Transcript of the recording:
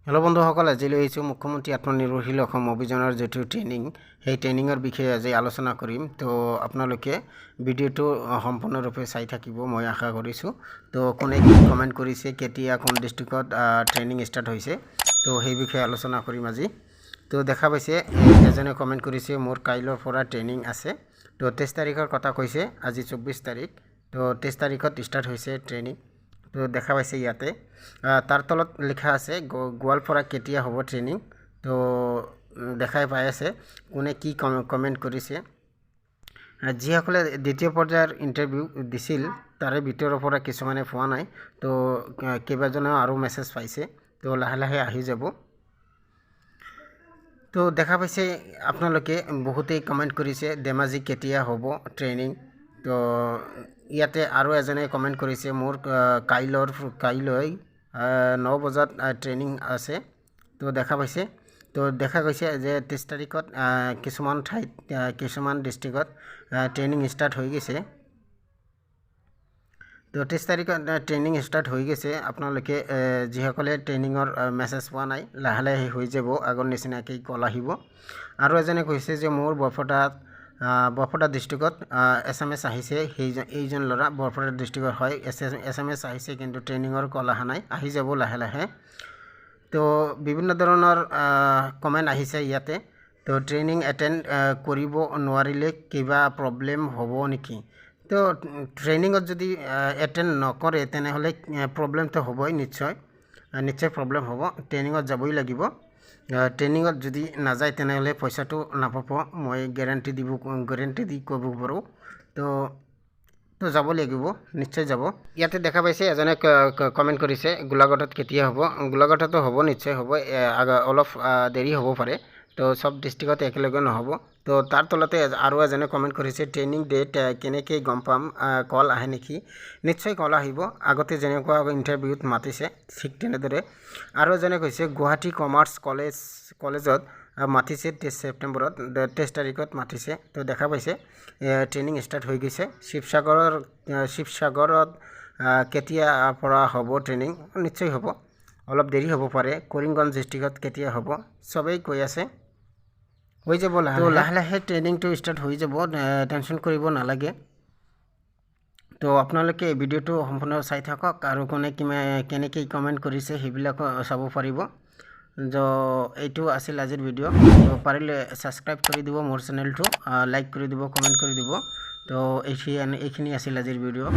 Hello' বন্ধুসকল, আজিলৈ আহিছোঁ মুখ্যমন্ত্ৰী আত্মনিৰ্ভৰশীল অসম অভিযানৰ যিটো ট্ৰেইনিং, সেই ট্ৰেইনিঙৰ বিষয়ে আজি আলোচনা কৰিম। তো আপোনালোকে ভিডিঅ'টো সম্পূৰ্ণৰূপে চাই থাকিব মই আশা কৰিছোঁ। তো কোনে কি কমেণ্ট কৰিছে, কেতিয়া কোন ডিষ্ট্ৰিক্টত ট্ৰেইনিং ষ্টাৰ্ট হৈছে, তো সেই বিষয়ে আলোচনা কৰিম আজি। তো দেখা পাইছে এজনে কমেণ্ট কৰিছে, মোৰ কাইলৈৰ পৰা ট্ৰেইনিং আছে। তো 23 তাৰিখৰ কথা কৈছে, আজি 24 তাৰিখ। তো 23 তাৰিখত ষ্টাৰ্ট হৈছে ট্ৰেইনিং। তো দেখা পাইছে ইয়াতে তাৰ তলত লিখা আছে গোৱালপাৰা কেতিয়া হ'ব ট্ৰেইনিং। তো দেখাই পাই আছে কোনে কি কমেণ্ট কৰিছে। যিসকলে দ্বিতীয় পৰ্যায়ৰ ইণ্টাৰভিউ দিছিল তাৰে ভিতৰৰ পৰা কিছুমানে পোৱা নাই। তো কেইবাজনেও আৰু মেছেজ পাইছে। তো লাহে লাহে আহি যাব। তো দেখা পাইছে আপোনালোকে বহুতেই কমেণ্ট কৰিছে ধেমাজি কেতিয়া হ'ব ট্ৰেইনিং। তো ইয়াতে আৰু এজনে কমেণ্ট কৰিছে, মোৰ কাইলৈ 9 বজাত ট্ৰেইনিং আছে। তো দেখা পাইছে। তো দেখা গৈছে যে 23 তাৰিখত কিছুমান ঠাইত কিছুমান ডিষ্ট্ৰিক্টত ট্ৰেইনিং ষ্টাৰ্ট হৈ গৈছে। তো 23 তাৰিখত ট্ৰেইনিং ষ্টাৰ্ট হৈ গৈছে। আপোনালোকে যিসকলে ট্ৰেইনিঙৰ মেছেজ পোৱা নাই, লাহে লাহে হৈ যাব, আগৰ নিচিনাকৈ কল আহিব। আৰু এজনে কৈছে যে মোৰ বৰপেটা ডিষ্ট্ৰিক্টত SMS আহিছে। এইজন ল'ৰা বৰপেটা ডিষ্ট্ৰিক্টৰ হয়, SMS আহিছে, কিন্তু ট্ৰেইনিঙৰ কল অহা নাই, আহি যাব লাহে লাহে। তো বিভিন্ন ধৰণৰ কমেণ্ট আহিছে ইয়াতে। তো ট্ৰেইনিং এটেণ্ড কৰিব নোৱাৰিলে কিবা প্ৰব্লেম হ'ব নেকি? তো ট্ৰেইনিঙত যদি এটেণ্ড নকৰে তেনেহ'লে প্ৰব্লেমটো হ'বই, নিশ্চয় প্ৰব্লেম হ'ব। ট্ৰেইনিঙত যাবই লাগিব। ট্ৰেইনিঙত যদি নাযায় তেনেহ'লে পইচাটো নাপাব, মই গেৰাণ্টি দি ক'ব পাৰোঁ। তো যাব লাগিব, নিশ্চয় যাব। ইয়াতে দেখা পাইছে এজনে কমেণ্ট কৰিছে গোলাঘাটত কেতিয়া হ'ব। গোলাঘাটতো হ'ব, নিশ্চয় হ'ব, অলপ দেৰি হ'ব পাৰে। তো চব ডিষ্ট্ৰিক্টত একেলগে নহ'ব। তো তাৰ তলতে আৰু এজনে কমেণ্ট কৰিছে ট্ৰেইনিং ডেট কেনেকৈ গম পাম, কল আহে নেকি? নিশ্চয় কল আহিব, আগতে যেনেকুৱা ইণ্টাৰভিউত মাতিছে ঠিক তেনেদৰে। আৰু এজনে কৈছে গুৱাহাটী কমাৰ্চ কলেজত মাতিছে 23 ছেপ্টেম্বৰত, 23 তাৰিখত মাতিছে। তো দেখা পাইছে ট্ৰেইনিং ষ্টাৰ্ট হৈ গৈছে। শিৱসাগৰত কেতিয়া পৰা হ'ব ট্ৰেইনিং? নিশ্চয় হ'ব, অলপ দেৰি হ'ব পাৰে। কৰিমগঞ্জ ডিষ্ট্ৰিক্টত কেতিয়া হ'ব? চবেই কৈ আছে হৈ যাব, লাহে লাহে ট্ৰেইনিংটো ষ্টাৰ্ট হৈ যাব, টেনশ্যন কৰিব নালাগে। তো আপোনালোকে ভিডিঅ'টো সম্পূৰ্ণ চাই থাকক, আৰু কোনে কেনেকৈ কমেণ্ট কৰিছে সেইবিলাকো চাব পাৰিব। এইটো আছিল আজিৰ ভিডিঅ'। তো পাৰিলে ছাবস্ক্ৰাইব কৰি দিব মোৰ চেনেলটো, লাইক কৰি দিব, কমেণ্ট কৰি দিব। তো এইখিনি আছিল আজিৰ ভিডিঅ'।